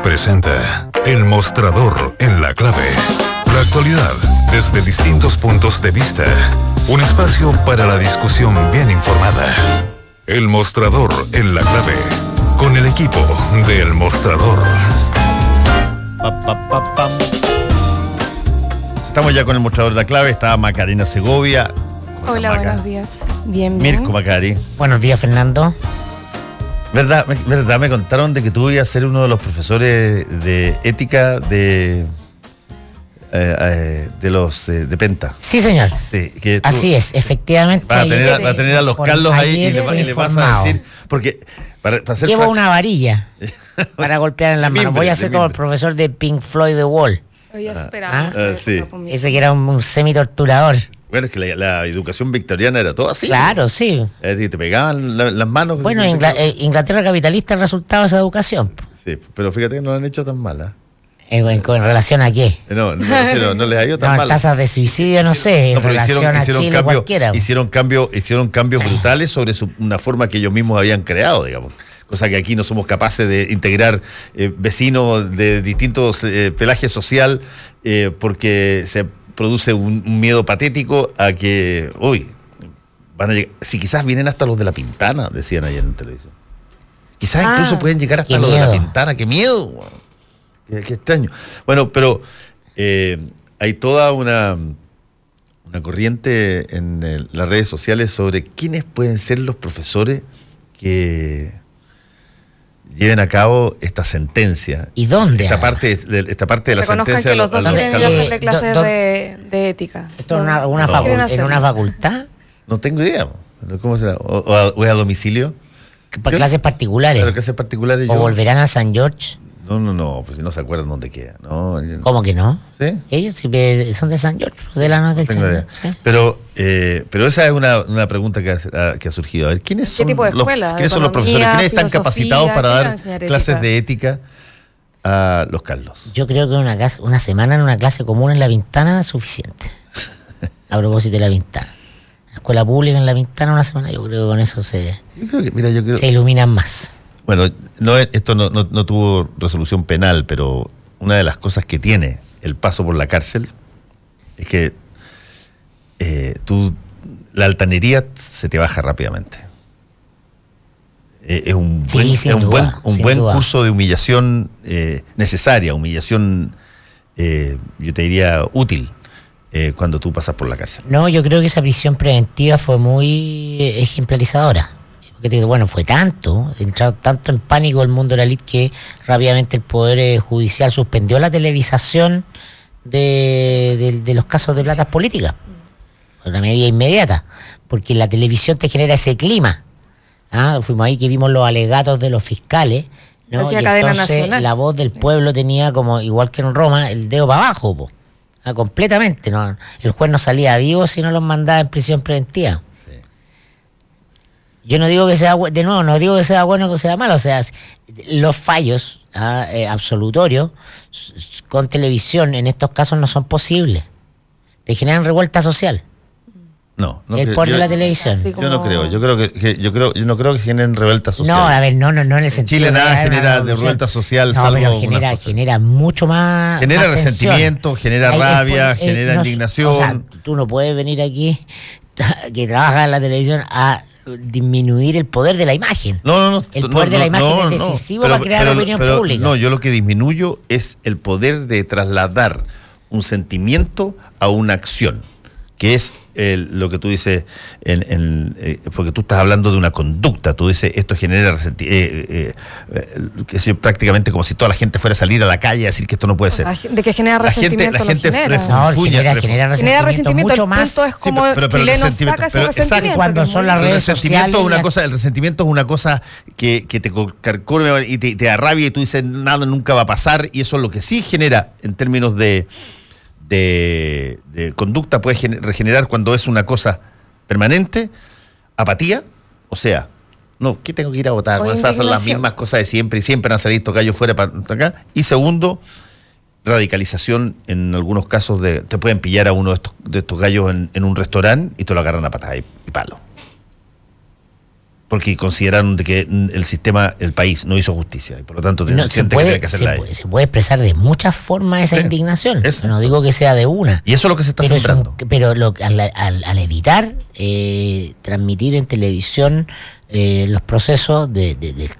presenta El Mostrador en la Clave. La actualidad desde distintos puntos de vista. Un espacio para la discusión bien informada. El Mostrador en la Clave. Con el equipo de El Mostrador. Estamos ya con el Mostrador de la Clave. Está Macarena Segovia. Hola, buenos días. Bien. Mirko Macari. Buenos días, Fernando. ¿Verdad? Me contaron de que tú ibas a ser uno de los profesores de ética de Penta. Sí, señor. Sí, que así es, efectivamente. Va a tener a los Carlos ahí y le vas a decir, porque para hacer llevo una varilla para golpear en las manos. Voy a ser como el profesor de Pink Floyd The Wall. Hoy esperamos. Sí. Ese que era un semi-torturador. Bueno, es que la educación victoriana era todo así. Claro, sí. Es decir, te pegaban las manos. Bueno, Inglaterra capitalista el resultado de esa educación. Sí, pero fíjate que no la han hecho tan mala. ¿En relación a qué? No les ha ido tan mal. Tasas de suicidio, no sé, en relación a Chile cualquiera. Hicieron cambios brutales sobre una forma que ellos mismos habían creado, digamos. Cosa que aquí no somos capaces de integrar vecinos de distintos pelaje social porque se produce un miedo patético a que, van a llegar, si quizás vienen hasta los de La Pintana, decían ayer en televisión. Quizás incluso pueden llegar hasta los de La Pintana. ¡Qué miedo! Qué extraño. Bueno, pero hay toda una corriente en las redes sociales sobre quiénes pueden ser los profesores que lleven a cabo esta sentencia. ¿Y dónde? Esta parte de la sentencia. Que los dos quieren ir a hacerle clases de ética. ¿Esto en una facultad? No tengo idea. ¿Cómo será? ¿O es a domicilio? ¿Para clases particulares? Claro, clases particulares. ¿O volverán a San George? No, pues si no se acuerdan dónde queda. No, ¿Cómo que no? ¿Sí? Ellos son de San George, de la no del San George. ¿Sí? Pero esa es una pregunta que ha surgido. A ver, ¿quiénes son tipo de escuela? ¿Quiénes son los profesores? ¿Quiénes están capacitados para dar clases de ética a los Carlos? Yo creo que una semana en una clase común en La Pintana es suficiente. A propósito de La Pintana. La escuela pública en La Pintana una semana, yo creo que con eso se iluminan más. Bueno, esto no tuvo resolución penal, pero una de las cosas que tiene el paso por la cárcel es que la altanería se te baja rápidamente. Es un buen curso de humillación necesaria, humillación, yo te diría, útil. Cuando tú pasas por la cárcel. No, yo creo que esa prisión preventiva fue muy ejemplarizadora. Bueno, fue entró tanto en pánico el mundo de la élite que rápidamente el Poder Judicial suspendió la televisación de los casos de platas políticas. Una medida inmediata, porque la televisión te genera ese clima. Fuimos ahí que vimos los alegatos de los fiscales, ¿no? Y entonces la voz del pueblo tenía, como igual que en Roma, el dedo para abajo, completamente. ¿No? El juez no salía vivo si no los mandaba en prisión preventiva. Yo no digo que sea no digo que sea bueno o que sea malo, o sea, los fallos absolutorios con televisión en estos casos no son posibles. Te generan revuelta social. No el poder de la televisión. Yo no creo. Yo no creo que generen revuelta social. No, a ver, no en el sentido. Chile nada genera de revuelta social. No, pero genera mucho más. Genera más resentimiento, genera rabia, genera indignación. O sea, tú no puedes venir aquí que trabajas en la televisión a disminuir el poder de la imagen. No. El poder de la imagen es decisivo para crear opinión pública. No, yo lo que disminuyo es el poder de trasladar un sentimiento a una acción, que es lo que tú dices, porque tú estás hablando de una conducta, tú dices, esto genera que es prácticamente como si toda la gente fuera a salir a la calle a decir que esto no puede ser. De que genera resentimiento, la gente genera resentimiento mucho más. Es como chileno saca ese resentimiento. Cuando son las redes sociales. El resentimiento es una cosa que te carcome y te da rabia y tú dices, nada, nunca va a pasar, y eso es lo que sí genera en términos de conducta, puede regenerar cuando es una cosa permanente, apatía, o sea, no, ¿qué tengo que ir a votar? Cuando se pasan las mismas cosas de siempre y siempre han salido estos gallos fuera para acá. Y segundo, radicalización en algunos casos te pueden pillar a uno de estos gallos en un restaurante y te lo agarran a patada y palo. porque consideraron de que el país no hizo justicia y por lo tanto siente que tiene que hacerla. Se puede expresar de muchas formas esa indignación. No digo que sea de una. Y eso es lo que se está sembrando. Pero al evitar transmitir en televisión los procesos de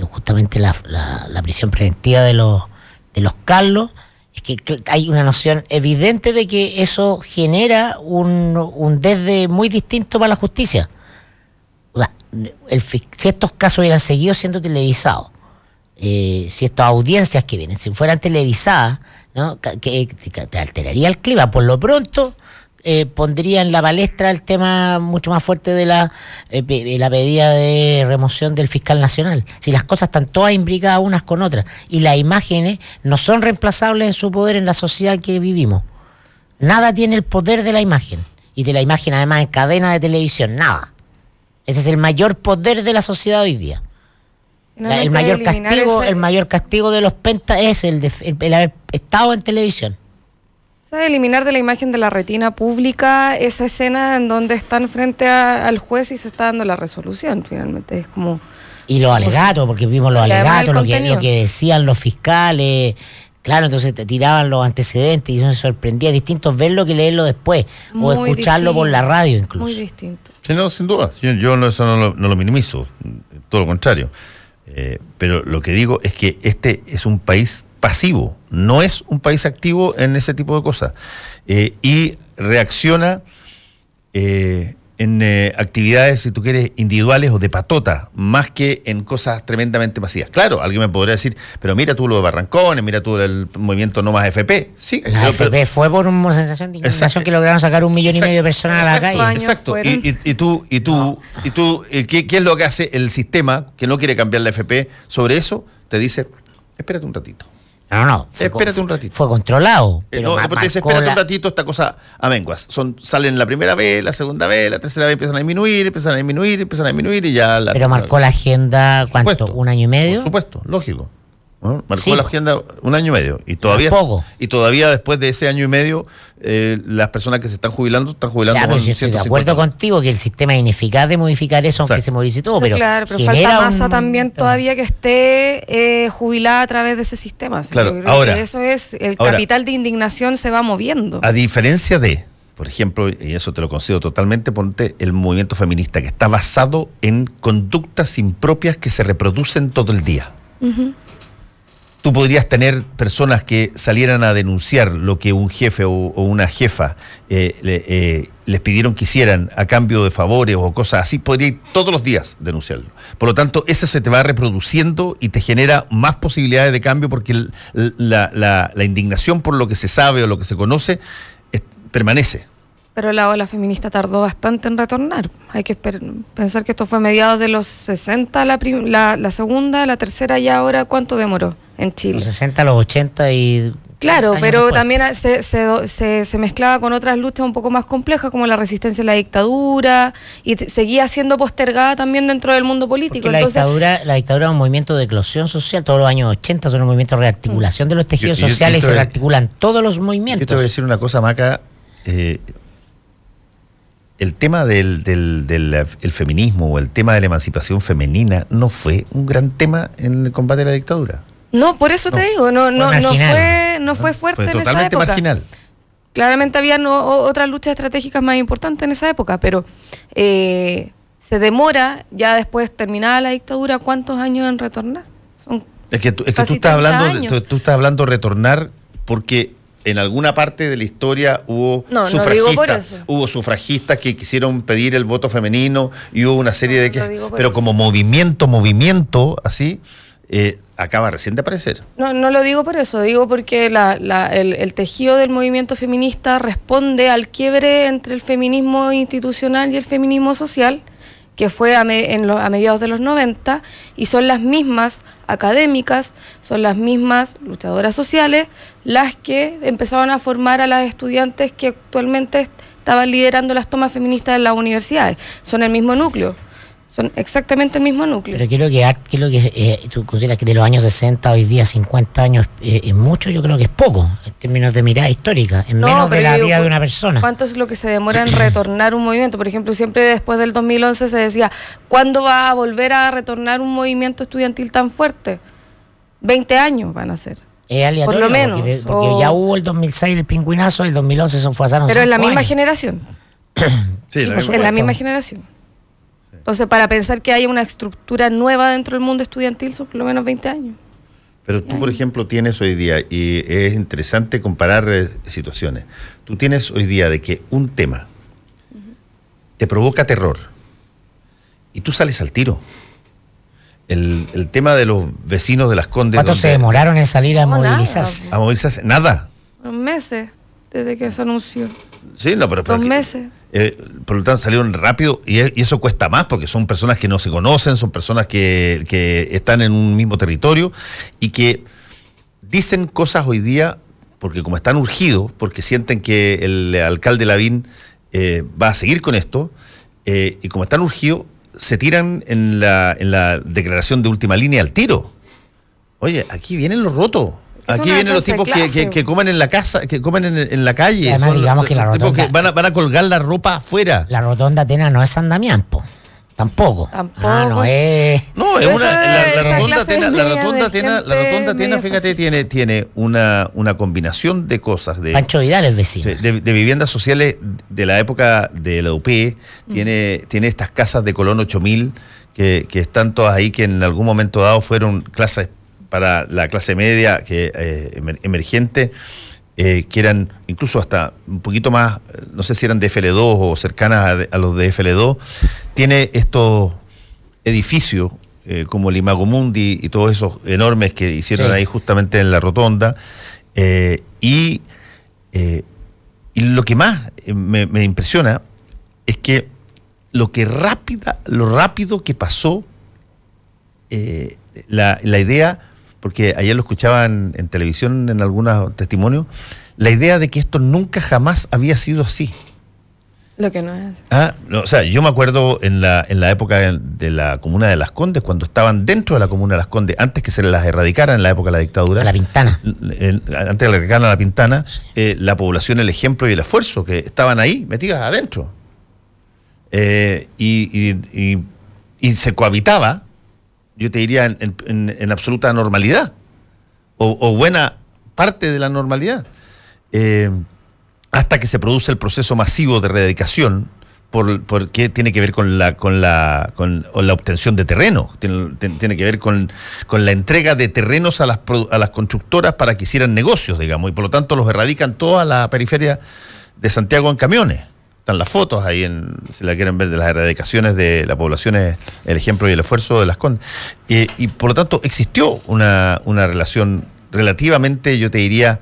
justamente la prisión preventiva de los Carlos, es que hay una noción evidente de que eso genera un desde muy distinto para la justicia. Si estos casos hubieran seguido siendo televisados, si estas audiencias que vienen, si fueran televisadas, ¿no? que te alteraría el clima. Por lo pronto, pondría en la palestra el tema mucho más fuerte de la pedida de remoción del fiscal nacional. Si las cosas están todas imbricadas unas con otras y las imágenes no son reemplazables en su poder en la sociedad en que vivimos. Nada tiene el poder de la imagen, y de la imagen además en cadena de televisión, nada. Ese es el mayor poder de la sociedad hoy día. El mayor castigo de los pentas es el haber estado en televisión. O sea, eliminar de la imagen de la retina pública esa escena en donde están frente al juez y se está dando la resolución, finalmente. Es como... Y los alegatos, porque vimos los alegatos, lo que decían los fiscales. Claro, entonces te tiraban los antecedentes y eso me sorprendía. Distinto verlo que leerlo después, o escucharlo por la radio incluso. Muy distinto. Sí, no, sin duda. Yo eso no lo minimizo, todo lo contrario. Pero lo que digo es que este es un país pasivo, no es un país activo en ese tipo de cosas. Y reacciona en actividades, si tú quieres, individuales o de patota, más que en cosas tremendamente masivas. Claro, alguien me podría decir, pero mira tú lo de Barrancones, mira tú el movimiento No Más FP. Sí, la FP fue por una sensación de indignación que lograron sacar 1,5 millones de personas a la calle. Exacto. ¿Y tú, ¿qué es lo que hace el sistema que no quiere cambiar la FP sobre eso? Te dice, espérate un ratito. No. Espérate un ratito. Fue controlado. Pero te dice, espérate un ratito, esta cosa a menguas. Salen la primera vez, la segunda vez, la tercera vez empiezan a disminuir y ya... Pero marcó la agenda, ¿cuánto? ¿1 año y medio? Por supuesto, lógico. ¿No? Marcó la agenda 1 año y medio. Y todavía después de ese año y medio, las personas que se están jubilando con yo estoy de acuerdo contigo que el sistema es ineficaz de modificar eso, aunque se modifique todo, pero falta masa también todavía que esté jubilada a través de ese sistema. Claro, ahora eso es, el capital de indignación se va moviendo. A diferencia de, por ejemplo, y eso te lo concedo totalmente, ponte el movimiento feminista, que está basado en conductas impropias que se reproducen todo el día. Tú podrías tener personas que salieran a denunciar lo que un jefe o una jefa les pidieron que hicieran a cambio de favores o cosas así, podría ir todos los días denunciarlo. Por lo tanto, eso se te va reproduciendo y te genera más posibilidades de cambio porque la indignación por lo que se sabe o lo que se conoce permanece. Pero la ola feminista tardó bastante en retornar. Hay que pensar que esto fue a mediados de los 60, la segunda, la tercera, y ahora, ¿cuánto demoró en Chile? Los 60, los 80 y... Claro, pero después también se mezclaba con otras luchas un poco más complejas, como la resistencia a la dictadura, y seguía siendo postergada también dentro del mundo político. La dictadura es un movimiento de eclosión social. Todos los años 80 son un movimiento de rearticulación de los tejidos sociales, y se rearticulan todos los movimientos. Yo te voy a decir una cosa, Maca. El tema del feminismo o el tema de la emancipación femenina no fue un gran tema en el combate a la dictadura. No, por eso te digo, no fue fuerte en esa época. Totalmente marginal. Claramente había otras luchas estratégicas más importantes en esa época, pero se demora, ya después terminada la dictadura, ¿cuántos años en retornar? Es que tú estás hablando de retornar porque en alguna parte de la historia hubo sufragistas que quisieron pedir el voto femenino y hubo una serie de que... Pero como movimiento, así, acaba recién de aparecer. No lo digo por eso, digo porque el tejido del movimiento feminista responde al quiebre entre el feminismo institucional y el feminismo social, que fue a mediados de los 90, y son las mismas académicas, son las mismas luchadoras sociales, las que empezaron a formar a las estudiantes que actualmente estaban liderando las tomas feministas en las universidades. Son el mismo núcleo. Son exactamente el mismo núcleo. Pero ¿qué es lo que tú consideras que de los años 60 hoy día 50 años es mucho? Yo creo que es poco, en términos de mirada histórica, en menos de la vida de una persona. ¿Cuánto es lo que se demora en retornar un movimiento? Por ejemplo, siempre después del 2011 se decía, ¿cuándo va a volver a retornar un movimiento estudiantil tan fuerte? 20 años van a ser. Es aleatorio, por lo menos. Porque ya hubo el 2006 el pingüinazo, el 2011 pasaron 5 años. Pero es la misma generación. Sí, es la misma generación. Entonces, para pensar que haya una estructura nueva dentro del mundo estudiantil son por lo menos 20 años. Pero tú, por ejemplo, tienes hoy día, y es interesante comparar situaciones, tú tienes hoy día de que un tema te provoca terror y tú sales al tiro. El tema de los vecinos de Las Condes... ¿Cuánto se demoraron en salir a movilizarse? A movilizarse, nada. Meses desde que se anunció. Sí, no, pero 2 meses. Por lo tanto salieron rápido y eso cuesta más porque son personas que no se conocen, son personas que están en un mismo territorio y que dicen cosas hoy día porque como están urgidos, porque sienten que el alcalde Lavín va a seguir con esto y como están urgidos se tiran en la declaración de última línea al tiro. Oye, aquí vienen los rotos. Aquí vienen los tipos que comen en la casa, que comen en la calle. Además, digamos que la rotonda... Que van a colgar la ropa afuera. La rotonda Atenas no es San Damián, po. Tampoco. No es... No, es la rotonda Atenas, fíjate, fácil. tiene una combinación de cosas. Pancho Vidal es vecino. De viviendas sociales de la época de la UP. Tiene estas casas de Colón 8000 que están todas ahí, que en algún momento dado fueron clases para la clase media emergente, que eran incluso hasta un poquito más, no sé si eran de FL2 o cercanas a los de FL2, tiene estos edificios como el Imago Mundi y todos esos enormes que hicieron ahí justamente en la rotonda, y lo que más me impresiona es que lo rápido que pasó la idea, porque ayer lo escuchaban en televisión en algunos testimonios, la idea de que esto nunca jamás había sido así. Lo que no es. O sea, yo me acuerdo en la época de la comuna de Las Condes, cuando estaban dentro de la comuna de Las Condes, antes que se las erradicaran en la época de la dictadura. A la Pintana. Antes de que erradicaran a la Pintana, la población, el ejemplo y el esfuerzo, que estaban ahí, metidas adentro. Y se cohabitaba, yo te diría, en absoluta normalidad, o buena parte de la normalidad, hasta que se produce el proceso masivo de reedificación, porque tiene que ver con la obtención de terreno, tiene que ver con la entrega de terrenos a las constructoras para que hicieran negocios, digamos, y por lo tanto los erradican toda la periferia de Santiago en camiones. Están las fotos ahí, si la quieren ver, de las erradicaciones de la población, el ejemplo y el esfuerzo de Las Condes. Y por lo tanto existió una relación relativamente, yo te diría,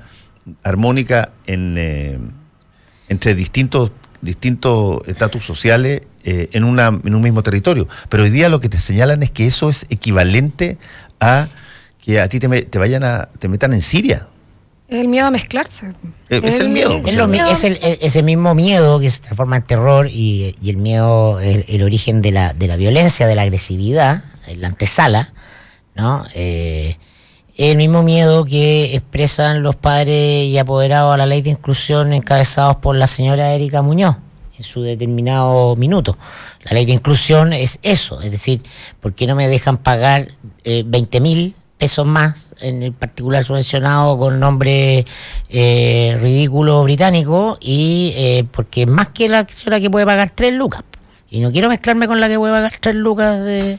armónica entre distintos estatus sociales en un mismo territorio. Pero hoy día lo que te señalan es que eso es equivalente a que a ti te metan en Siria. Es el miedo a mezclarse. Es el miedo. Es ese mismo miedo que se transforma en terror y el miedo, el origen de la violencia, de la agresividad, la antesala, ¿no? El mismo miedo que expresan los padres y apoderados a la ley de inclusión encabezados por la señora Erika Muñoz en su determinado minuto. La ley de inclusión es eso, es decir, ¿por qué no me dejan pagar 20.000 pesos más en el particular subvencionado con nombre ridículo británico y porque es más que la señora que puede pagar 3 lucas? Y no quiero mezclarme con la que puede pagar 3 lucas de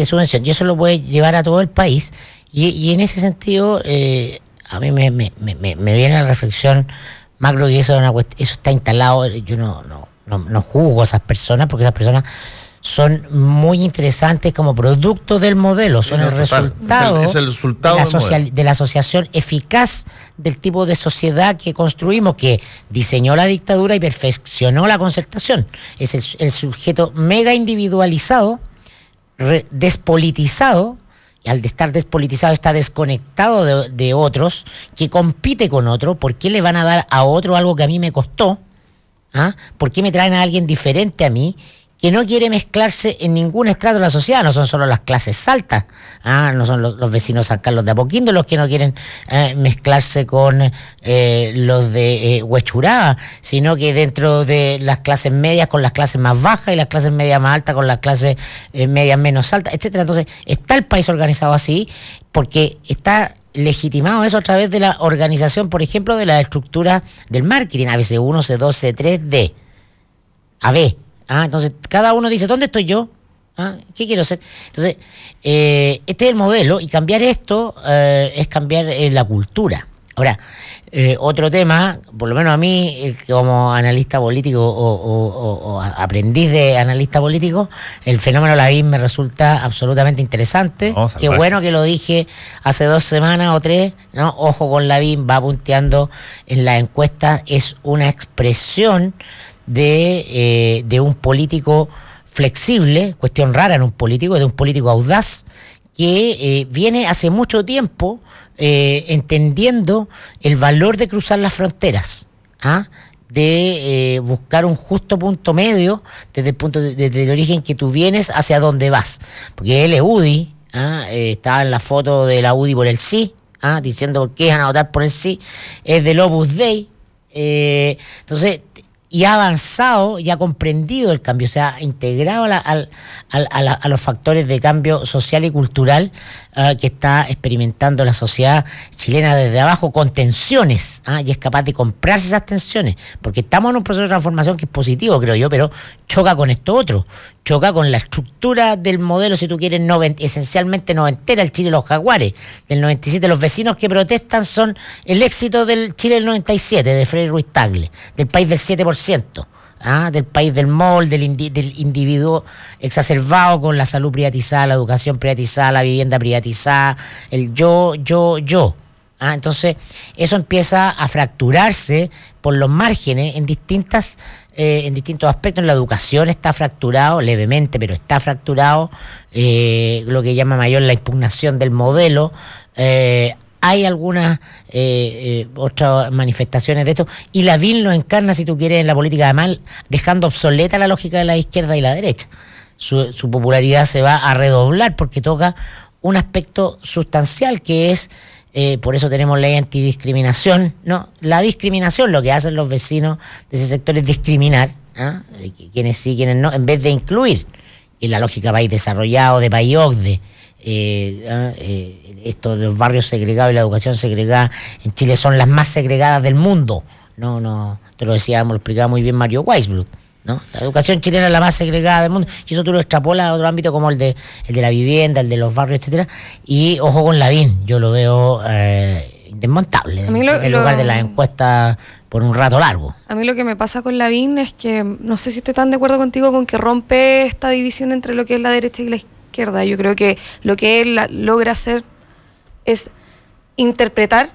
subvención. Y eso lo puede llevar a todo el país. Y en ese sentido, a mí me viene la reflexión macro que eso está instalado. Yo no juzgo a esas personas, porque esas personas son muy interesantes como producto del modelo, son el resultado, de la asociación eficaz del tipo de sociedad que construimos, que diseñó la dictadura y perfeccionó la concertación. Es el sujeto mega individualizado, despolitizado, y al estar despolitizado está desconectado de otros, que compite con otro. ¿Por qué le van a dar a otro algo que a mí me costó? ¿Por qué me traen a alguien diferente a mí? que no quiere mezclarse en ningún estrato de la sociedad. No son solo las clases altas, no son los vecinos de San Carlos de Apoquindo los que no quieren mezclarse con los de Huechuraba, sino que dentro de las clases medias con las clases más bajas y las clases medias más altas con las clases medias menos altas, etcétera. Entonces está el país organizado así porque está legitimado eso a través de la organización, por ejemplo, de la estructura del marketing, ABC1, C2, C3, D, AB. Entonces, cada uno dice, ¿dónde estoy yo? ¿Qué quiero hacer? Entonces, este es el modelo, y cambiar esto es cambiar la cultura. Ahora, otro tema, por lo menos a mí, como analista político o aprendiz de analista político, el fenómeno Lavín me resulta absolutamente interesante. Qué bueno que lo dije hace 2 semanas o 3, ¿no? Ojo con Lavín, va punteando en las encuestas, es una expresión de un político flexible, cuestión rara en un político, de un político audaz, que viene hace mucho tiempo entendiendo el valor de cruzar las fronteras, de buscar un justo punto medio desde el origen que tú vienes hacia donde vas, porque él es UDI, estaba en la foto de la UDI por el sí, diciendo por qué van a votar por el sí, es del Opus Dei, entonces, y ha avanzado y ha comprendido el cambio, o sea, ha integrado a los factores de cambio social y cultural que está experimentando la sociedad chilena desde abajo, con tensiones, y es capaz de comprarse esas tensiones, porque estamos en un proceso de transformación que es positivo, creo yo, pero choca con esto otro, choca con la estructura del modelo, si tú quieres, esencialmente noventera, el Chile de los jaguares, del 97, los vecinos que protestan son el éxito del Chile del 97, de Freire Ruiz Tagle, del país del 7%, del país del mall, del individuo exacerbado con la salud privatizada, la educación privatizada, la vivienda privatizada, el yo. Entonces, eso empieza a fracturarse por los márgenes en distintos aspectos. En la educación está fracturado, levemente, pero está fracturado, lo que llama mayor la impugnación del modelo. Hay algunas otras manifestaciones de esto, y Lavín lo encarna, si tú quieres, en la política de mal, dejando obsoleta la lógica de la izquierda y la derecha. Su popularidad se va a redoblar porque toca un aspecto sustancial, que es, por eso tenemos ley antidiscriminación, ¿no? La discriminación, lo que hacen los vecinos de ese sector es discriminar, quienes sí, quienes no, en vez de incluir, en la lógica país desarrollado, de país OCDE. Esto de los barrios segregados y la educación segregada en Chile son las más segregadas del mundo. No, te lo decíamos, lo explicaba muy bien Mario Weisblut, ¿no? La educación chilena es la más segregada del mundo, y eso tú lo extrapolas a otro ámbito como el de la vivienda, el de los barrios, etcétera. Y ojo con Lavín, yo lo veo indesmontable en lugar de las encuestas por un rato largo. A mí lo que me pasa con Lavín es que no sé si estoy tan de acuerdo contigo con que rompe esta división entre lo que es la derecha y la izquierda. Yo creo que lo que él logra hacer es interpretar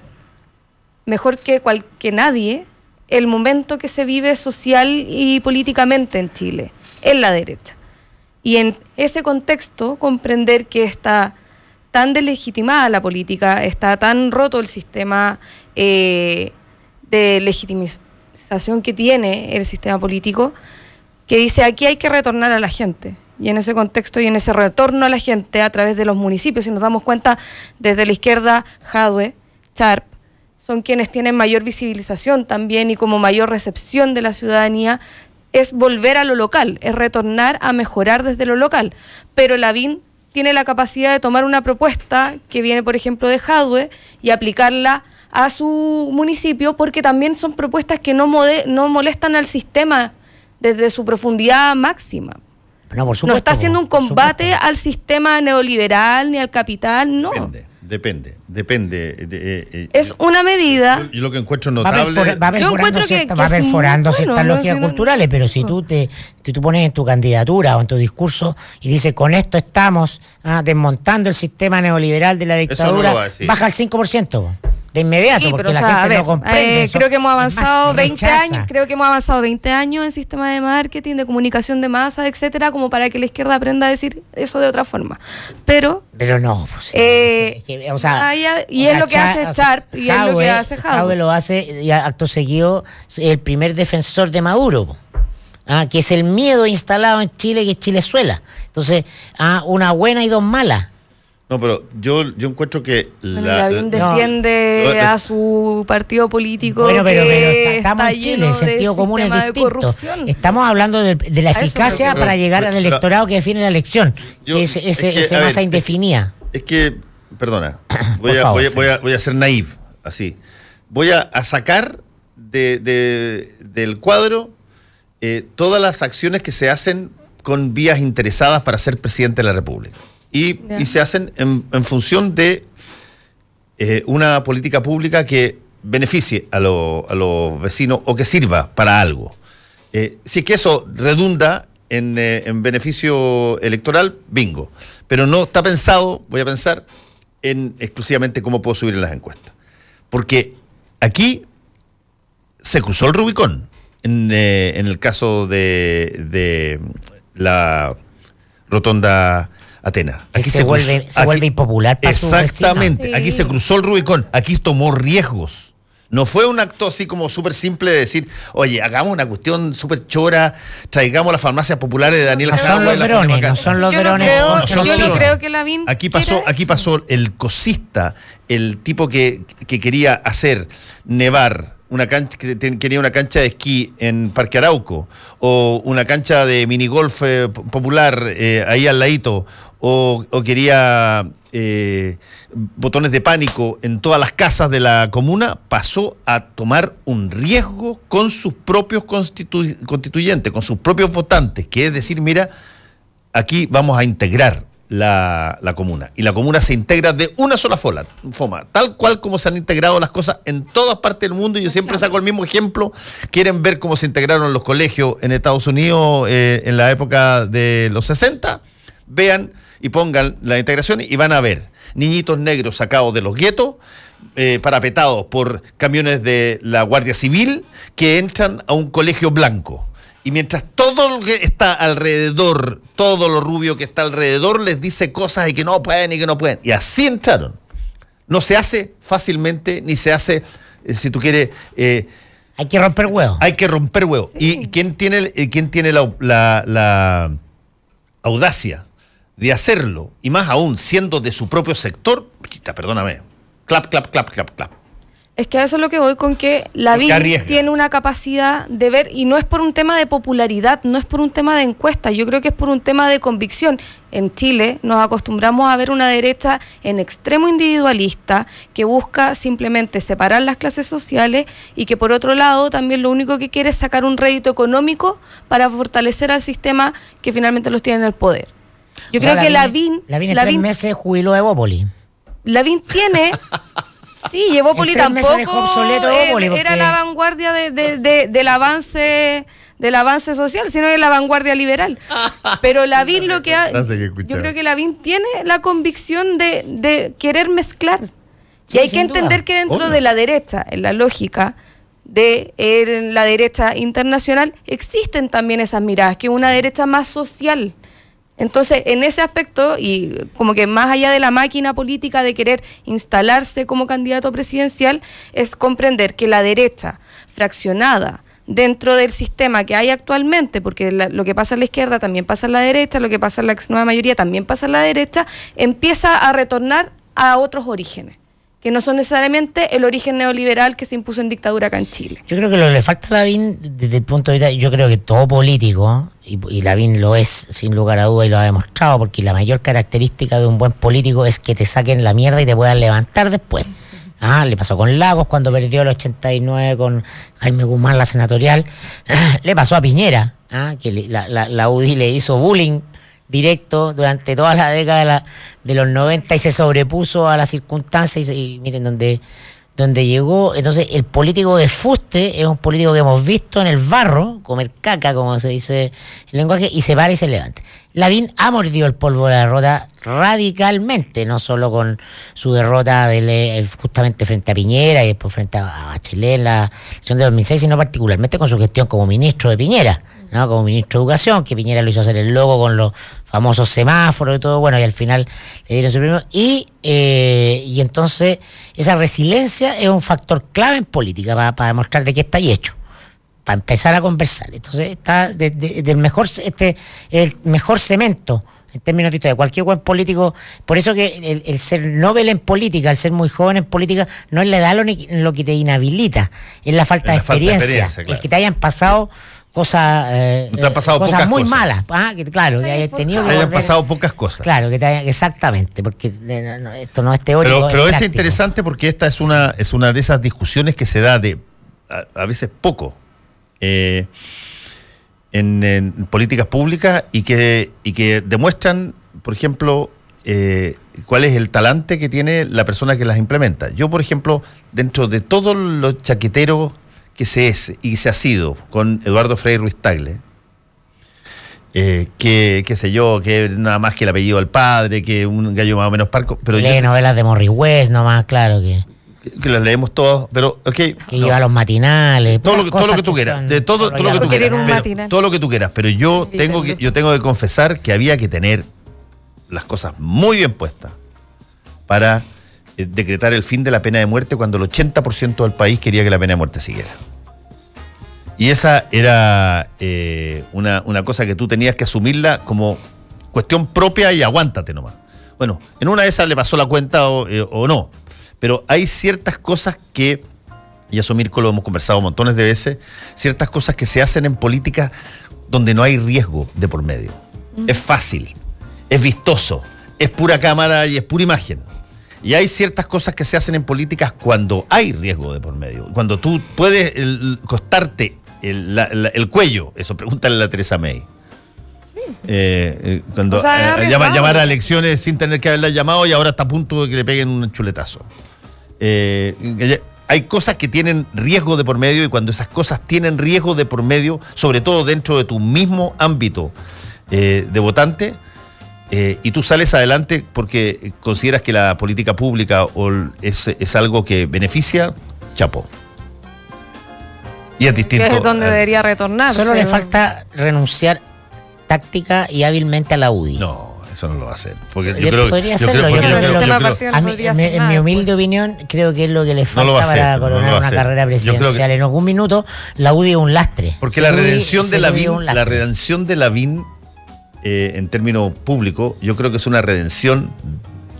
mejor que nadie el momento que se vive social y políticamente en Chile, en la derecha. Y en ese contexto comprender que está tan deslegitimada la política, está tan roto el sistema de legitimización que tiene el sistema político, que dice aquí hay que retornar a la gente. Y en ese contexto y en ese retorno a la gente a través de los municipios, si nos damos cuenta, desde la izquierda, Jadwe, Charp, son quienes tienen mayor visibilización también y como mayor recepción de la ciudadanía, es volver a lo local, es retornar a mejorar desde lo local. Pero Lavín tiene la capacidad de tomar una propuesta que viene, por ejemplo, de Jadwe y aplicarla a su municipio, porque también son propuestas que no molestan al sistema desde su profundidad máxima. No, por supuesto, no está haciendo un combate al sistema neoliberal ni al capital, no. Depende. Es una medida. Yo lo que encuentro notable. Va perforando ciertas lógicas culturales, pero si tú pones en tu candidatura o en tu discurso y dices, con esto estamos desmontando el sistema neoliberal de la dictadura, baja al 5%. De inmediato, porque la gente no comprende eso. Creo que hemos avanzado 20 años, creo que hemos avanzado 20 años en sistema de marketing, de comunicación de masa, etcétera, como para que la izquierda aprenda a decir eso de otra forma. Pero no, pues, y es lo que hace Charp y es lo que hace Jadwe. Jadwe lo hace, y acto seguido, el primer defensor de Maduro. que es el miedo instalado en Chile, que es Chilezuela. Entonces, una buena y dos malas. No, pero yo encuentro que Lavín defiende a su partido político. Bueno, pero estamos está en Chile, el sentido común es distinto. Estamos hablando de la eficacia para llegar al electorado que define la elección, esa masa indefinida. Es que, perdona, voy a ser naive, así. Voy a sacar del cuadro todas las acciones que se hacen con vías interesadas para ser presidente de la República. Y se hacen en función de una política pública que beneficie a los vecinos o que sirva para algo. Si es que eso redunda en beneficio electoral, bingo. Pero no está pensado, voy a pensar, en exclusivamente cómo puedo subir en las encuestas. Porque aquí se cruzó el Rubicón en el caso de la rotonda Atenas. Aquí se vuelve impopular para su vecino. Exactamente, sí. Aquí se cruzó el Rubicón, aquí tomó riesgos. No fue un acto así como súper simple de decir, oye, hagamos una cuestión súper chora, traigamos las farmacias populares de Daniel Jadwe. No son los drones. Yo no creo que Lavín aquí pasó el cosista, el tipo que quería hacer nevar una cancha, que quería una cancha de esquí en Parque Arauco, o una cancha de minigolf popular ahí al ladito, o quería botones de pánico en todas las casas de la comuna, pasó a tomar un riesgo con sus propios constituyentes, con sus propios votantes, que es decir, mira, aquí vamos a integrar la comuna, y la comuna se integra de una sola forma, tal cual como se han integrado las cosas en todas partes del mundo. Y yo siempre saco el mismo ejemplo. Quieren ver cómo se integraron los colegios en Estados Unidos en la época de los 60, vean y pongan la integración y van a ver niñitos negros sacados de los guetos, parapetados por camiones de la Guardia Civil, que entran a un colegio blanco. Y mientras todo lo que está alrededor, todo lo rubio que está alrededor, les dice cosas y que no pueden y que no pueden. Y así entraron. No se hace fácilmente, ni se hace, si tú quieres... hay que romper huevos. Hay que romper huevos. Sí. ¿Y quién tiene la audacia de hacerlo? Y más aún, siendo de su propio sector, perdóname, clap, clap, clap, clap, clap. Es que a eso es lo que voy con que Lavín tiene una capacidad de ver, y no es por un tema de popularidad, no es por un tema de encuesta, yo creo que es por un tema de convicción. En Chile nos acostumbramos a ver una derecha en extremo individualista que busca simplemente separar las clases sociales y que por otro lado también lo único que quiere es sacar un rédito económico para fortalecer al sistema que finalmente los tiene en el poder. Yo creo que Lavín en 3 meses jubiló a Evópoli. Lavín tiene... Sí, llevó Poli tampoco, era la vanguardia del avance social, sino de la vanguardia liberal. Pero Lavín yo creo que Lavín tiene la convicción de querer mezclar. Sí, y hay que entender que dentro de la derecha, en la lógica de la derecha internacional, existen también esas miradas, que es una derecha más social. Entonces, en ese aspecto, y como que más allá de la máquina política de querer instalarse como candidato presidencial, es comprender que la derecha fraccionada dentro del sistema que hay actualmente, porque lo que pasa en la izquierda también pasa en la derecha, lo que pasa en la nueva mayoría también pasa en la derecha, empieza a retornar a otros orígenes, que no son necesariamente el origen neoliberal que se impuso en dictadura acá en Chile. Yo creo que lo que le falta a Lavín, desde el punto de vista, yo creo que todo político, y Lavín lo es sin lugar a duda y lo ha demostrado, porque la mayor característica de un buen político es que te saquen la mierda y te puedan levantar después. Le pasó con Lagos cuando perdió el 89 con Jaime Guzmán la senatorial. Le pasó a Piñera, que la UDI le hizo bullying directo durante toda la década de los 90 y se sobrepuso a las circunstancias y miren donde llegó. Entonces el político de fuste es un político que hemos visto en el barro comer caca, como se dice en el lenguaje, y se para y se levanta. Lavín ha mordido el polvo de la derrota radicalmente, no solo con su derrota justamente frente a Piñera y después frente a Bachelet en la elección de 2006, sino particularmente con su gestión como ministro de Piñera, ¿no? Como ministro de Educación, que Piñera lo hizo hacer el logo con los famosos semáforos y todo, bueno, y al final le dieron su premio. Y entonces esa resiliencia es un factor clave en política para demostrar de qué está ahí hecho. para empezar a conversar. Entonces está del mejor, el mejor cemento en términos de historia. Cualquier buen político, por eso que el ser Nobel en política, el ser muy joven en política, no es la edad lo que te inhabilita, es la falta de experiencia. Claro. El que te hayan pasado cosas muy malas, que claro, que hayas tenido que hayan pasado pocas cosas. Claro, que te hayan, exactamente, porque esto no es teórico. Pero es práctico. interesante porque esta es una de esas discusiones que se da a veces poco en políticas públicas y que demuestran, por ejemplo, cuál es el talante que tiene la persona que las implementa. Yo, por ejemplo, dentro de todos los chaqueteros que se es y se ha sido con Eduardo Frei Ruiz Tagle, qué sé yo, que nada más que el apellido del padre, que un gallo más o menos parco, pero lee novelas de Morris West nomás, claro que las leemos todos, pero que lleva los matinales, todo lo que tú quieras, de todo lo que tú quieras, todo lo que tú quieras, pero yo tengo que confesar que había que tener las cosas muy bien puestas para decretar el fin de la pena de muerte cuando el 80% del país quería que la pena de muerte siguiera. Y esa era una cosa que tú tenías que asumirla como cuestión propia y aguántate nomás. Bueno, en una de esas le pasó la cuenta o no. Pero hay ciertas cosas que, y eso Mirko lo hemos conversado montones de veces, ciertas cosas que se hacen en política donde no hay riesgo de por medio. Es fácil, es vistoso, es pura cámara y es pura imagen. Y hay ciertas cosas que se hacen en políticas cuando hay riesgo de por medio. Cuando tú puedes costarte el cuello, eso pregúntale a la Theresa May. Cuando llamar a elecciones sin tener que haberla llamado y ahora está a punto de que le peguen un chuletazo. Hay cosas que tienen riesgo de por medio y cuando esas cosas tienen riesgo de por medio, sobre todo dentro de tu mismo ámbito de votante, y tú sales adelante porque consideras que la política pública es algo que beneficia, chapó. Y es distinto. Que es donde debería retornar. Solo le falta renunciar táctica y hábilmente a la UDI. No, eso no lo va a hacer. Porque en mi humilde opinión, creo que es lo que le falta para coronar una carrera presidencial. En algún minuto, la UDI es un lastre. Porque la redención de Lavín, en términos públicos, yo creo que es una redención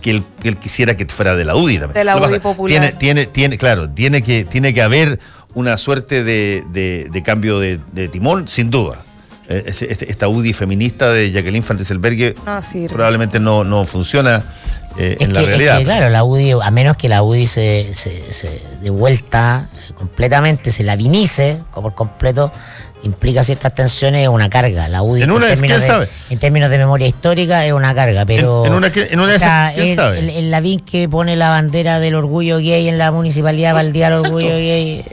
que él quisiera que fuera de la UDI también. De la UDI popular. Tiene que haber una suerte de cambio de timón, sin duda. Esta UDI feminista de Jacqueline Van Rieselberghe probablemente no funciona en la realidad. Claro, la UDI, a menos que la UDI se de vuelta completamente, se lavinice por completo, implica ciertas tensiones, es una carga. La UDI en términos de memoria histórica es una carga, pero el Lavín que pone la bandera del orgullo gay en la municipalidad para el día del orgullo gay.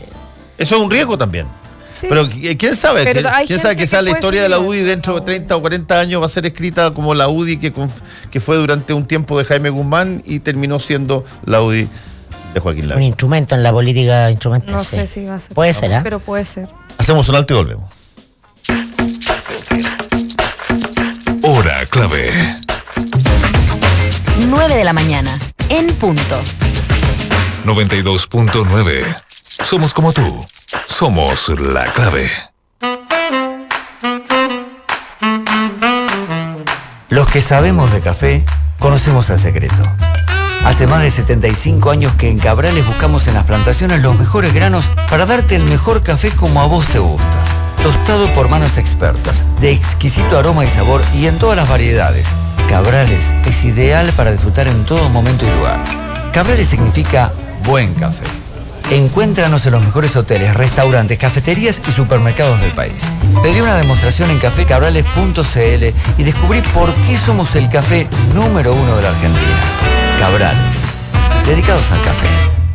Eso es un riesgo también. Sí. Pero quién sabe, quién sabe que la historia de la UDI dentro de 30 o 40 años va a ser escrita como la UDI que fue durante un tiempo de Jaime Guzmán y terminó siendo la UDI de Joaquín Lavín. Un instrumento en la política, No sé si va a ser. Puede ser, pero puede ser. Hacemos un alto y volvemos. Hora clave. 9 de la mañana, en punto. 92.9. Somos como tú. Somos la clave. Los que sabemos de café, conocemos el secreto. Hace más de 75 años que en Cabrales buscamos en las plantaciones los mejores granos para darte el mejor café como a vos te gusta. Tostado por manos expertas, de exquisito aroma y sabor y en todas las variedades. Cabrales es ideal para disfrutar en todo momento y lugar. Cabrales significa buen café. Encuéntranos en los mejores hoteles, restaurantes, cafeterías y supermercados del país. Pedí una demostración en cafecabrales.cl y descubrí por qué somos el café número 1 de la Argentina. Cabrales, dedicados al café.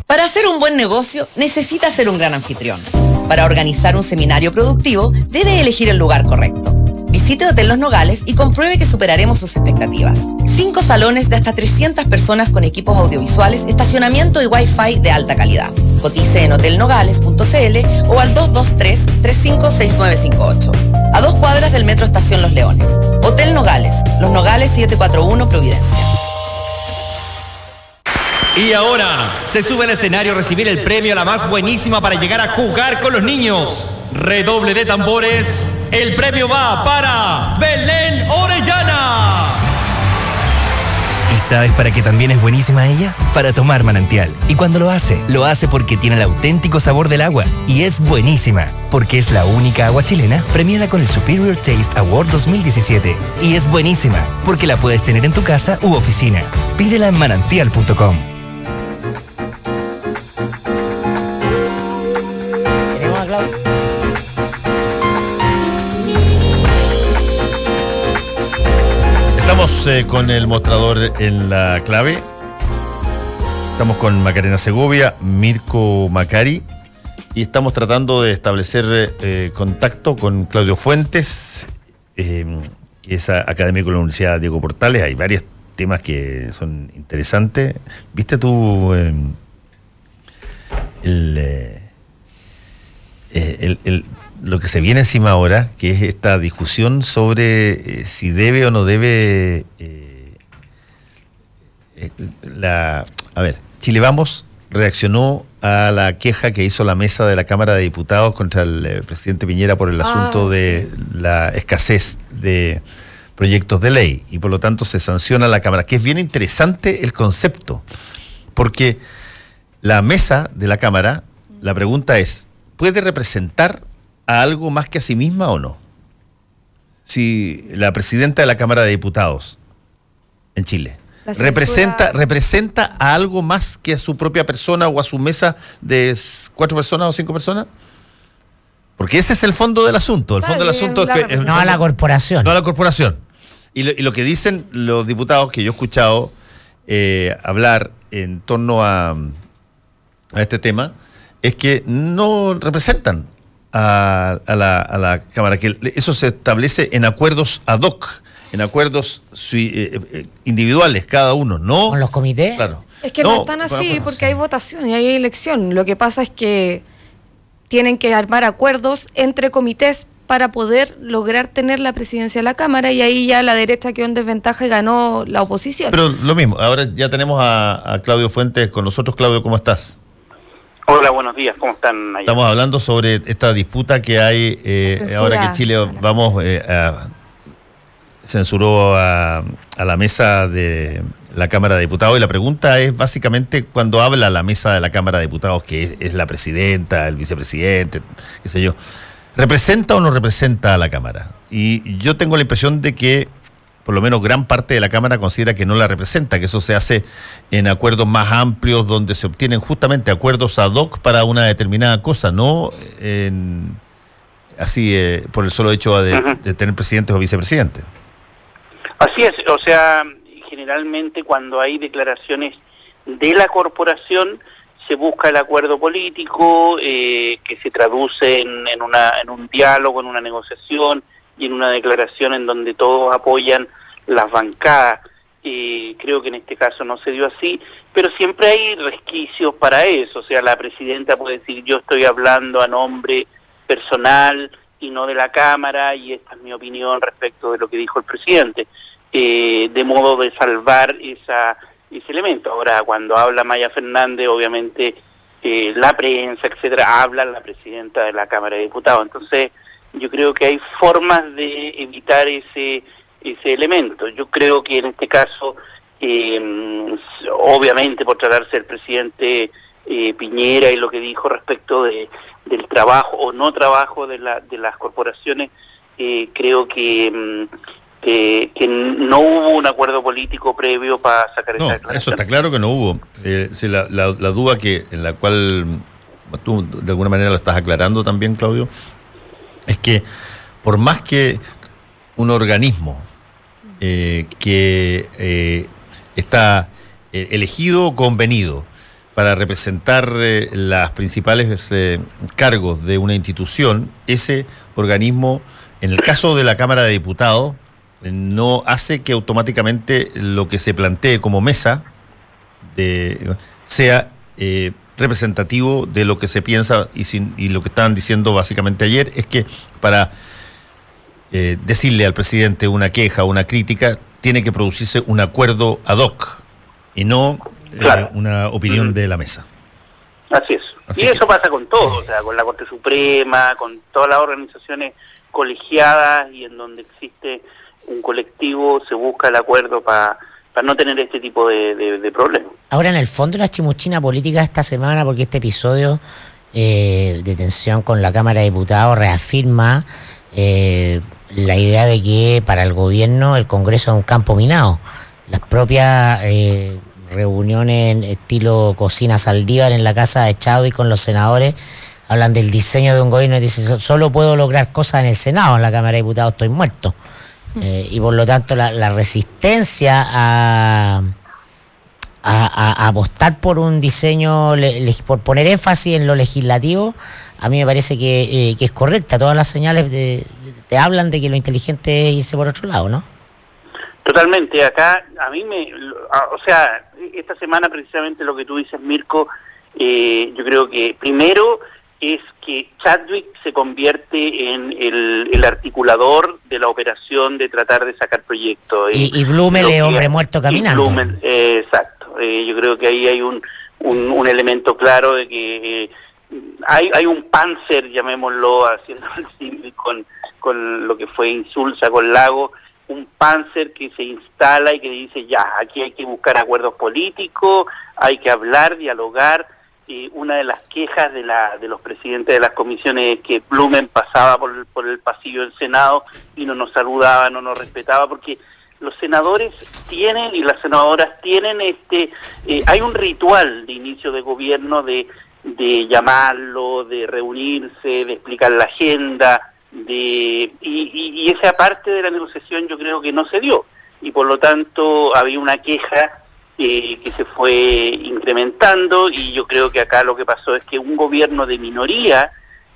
Para hacer un buen negocio, necesita ser un gran anfitrión. Para organizar un seminario productivo, debe elegir el lugar correcto. Visite Hotel Los Nogales y compruebe que superaremos sus expectativas. 5 salones de hasta 300 personas con equipos audiovisuales, estacionamiento y Wi-Fi de alta calidad. Cotice en hotelnogales.cl o al 223-356958. A 2 cuadras del Metro Estación Los Leones. Hotel Nogales, Los Nogales 741 Providencia. Y ahora se sube al escenario a recibir el premio a la más buenísima para llegar a jugar con los niños. Redoble de tambores. El premio va para Belén Orellana. ¿Y sabes para qué también es buenísima ella? Para tomar manantial. Y cuando lo hace porque tiene el auténtico sabor del agua. Y es buenísima, porque es la única agua chilena premiada con el Superior Taste Award 2017. Y es buenísima, porque la puedes tener en tu casa u oficina. Pídela en manantial.com. ¿Tenemos a Claudio? Estamos con el mostrador en la clave. Estamos con Macarena Segovia, Mirko Macari, y estamos tratando de establecer contacto con Claudio Fuentes, que es académico de la Universidad Diego Portales. Hay varios temas que son interesantes. ¿Viste tú lo que se viene encima ahora, que es esta discusión sobre si debe o no debe a ver, Chile Vamos reaccionó a la queja que hizo la mesa de la Cámara de Diputados contra el presidente Piñera por el asunto de la escasez de proyectos de ley, y por lo tanto se sanciona a la Cámara, que es bien interesante el concepto, porque la mesa de la Cámara, la pregunta es, ¿puede representar a algo más que a sí misma o no? Si la presidenta de la Cámara de Diputados en Chile representa a algo más que a su propia persona o a su mesa de 4 personas o 5 personas, porque ese es el fondo del asunto. El fondo del asunto es que no a la corporación. No a la corporación. Y lo que dicen los diputados que yo he escuchado hablar en torno a este tema es que no representan a la Cámara, que eso se establece en acuerdos ad hoc, en acuerdos individuales, cada uno, ¿no? ¿Con los comités? Claro. Es que no están así porque hay votación y hay elección. Lo que pasa es que tienen que armar acuerdos entre comités para poder lograr tener la presidencia de la Cámara, y ahí ya la derecha quedó en desventaja y ganó la oposición. Pero lo mismo, ahora ya tenemos a Claudio Fuentes con nosotros. Claudio, ¿cómo estás? Hola, buenos días, ¿cómo están ahí? Estamos hablando sobre esta disputa que hay ahora que Chile censuró a la mesa de la Cámara de Diputados, y la pregunta es básicamente, cuando habla la mesa de la Cámara de Diputados, que es la presidenta, el vicepresidente, qué sé yo, ¿representa o no representa a la Cámara? Y yo tengo la impresión de que por lo menos gran parte de la Cámara considera que no la representa, que eso se hace en acuerdos más amplios, donde se obtienen justamente acuerdos ad hoc para una determinada cosa, no así por el solo hecho de tener presidentes o vicepresidentes. Así es, o sea, generalmente cuando hay declaraciones de la corporación se busca el acuerdo político que se traduce en un diálogo, en una negociación y en una declaración en donde todos apoyan las bancadas. Creo que en este caso no se dio así, pero siempre hay resquicios para eso. O sea, la presidenta puede decir, yo estoy hablando a nombre personal y no de la Cámara, y esta es mi opinión respecto de lo que dijo el presidente, de modo de salvar ese elemento. Ahora, cuando habla Maya Fernández, obviamente la prensa, etcétera, habla la presidenta de la Cámara de Diputados. Entonces, yo creo que hay formas de evitar ese elemento. Yo creo que en este caso, obviamente por tratarse del presidente Piñera y lo que dijo respecto del trabajo o no trabajo de las corporaciones, creo que no hubo un acuerdo político previo para sacar esa declaración. Eso está claro que no hubo. La duda en la cual tú de alguna manera lo estás aclarando también, Claudio, es que por más que un organismo que está elegido o convenido para representar las principales cargos de una institución, ese organismo, en el caso de la Cámara de Diputados, no hace que automáticamente lo que se plantee como mesa sea representativo de lo que se piensa, y lo que estaban diciendo básicamente ayer es que para decirle al presidente una queja o una crítica tiene que producirse un acuerdo ad hoc y no una opinión de la mesa. Así es. Así y eso pasa con todo, o sea, con la Corte Suprema, con todas las organizaciones colegiadas y en donde existe un colectivo, se busca el acuerdo para no tener este tipo de problemas. Ahora, en el fondo, la chimuchina política esta semana, porque este episodio de tensión con la Cámara de Diputados reafirma la idea de que para el gobierno el Congreso es un campo minado. Las propias reuniones en estilo cocina Saldívar en la casa de Chadwick con los senadores hablan del diseño de un gobierno y dicen: solo puedo lograr cosas en el Senado, en la Cámara de Diputados estoy muerto. Y por lo tanto la resistencia a apostar por un diseño, por poner énfasis en lo legislativo, a mí me parece que es correcta. Todas las señales te hablan de que lo inteligente es irse por otro lado, ¿no? Totalmente. Acá, o sea, esta semana precisamente lo que tú dices, Mirko, yo creo que primero es que Chadwick se convierte en el articulador de la operación de tratar de sacar proyectos. Y Blumel es hombre muerto caminando. Exacto. Yo creo que ahí hay un elemento claro de que hay un Panzer, llamémoslo, haciendo el símil con lo que fue Insulza, con Lago, un Panzer que se instala y que dice: ya, aquí hay que buscar acuerdos políticos, hay que hablar, dialogar. Una de las quejas de los presidentes de las comisiones es que Blumen pasaba por el pasillo del Senado y no nos saludaba, no nos respetaba, porque los senadores tienen y las senadoras tienen hay un ritual de inicio de gobierno de llamarlo, de reunirse, de explicar la agenda, y esa parte de la negociación yo creo que no se dio, y por lo tanto había una queja que se fue incrementando, y yo creo que acá lo que pasó es que un gobierno de minoría